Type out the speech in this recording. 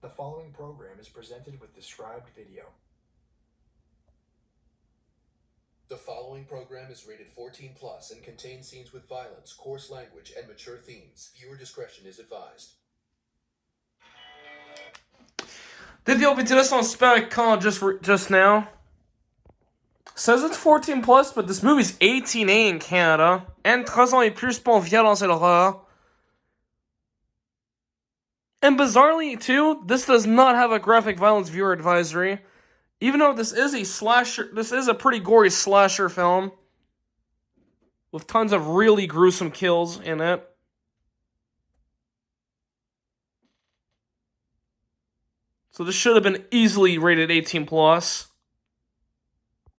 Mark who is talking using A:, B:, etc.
A: The following program is presented with described video.
B: The following program is rated 14 plus and contains scenes with violence, coarse language, and mature themes. Viewer discretion is advised.
C: Did the OBTS on spec call just now? Says it's 14 plus, but this movie's 18A in Canada. And 13 ans et plus pour violence et l'horreur. And bizarrely, too, this does not have a graphic violence viewer advisory. Even though this is a slasher, this is a pretty gory slasher film. With tons of really gruesome kills in it. So this should have been easily rated 18 plus.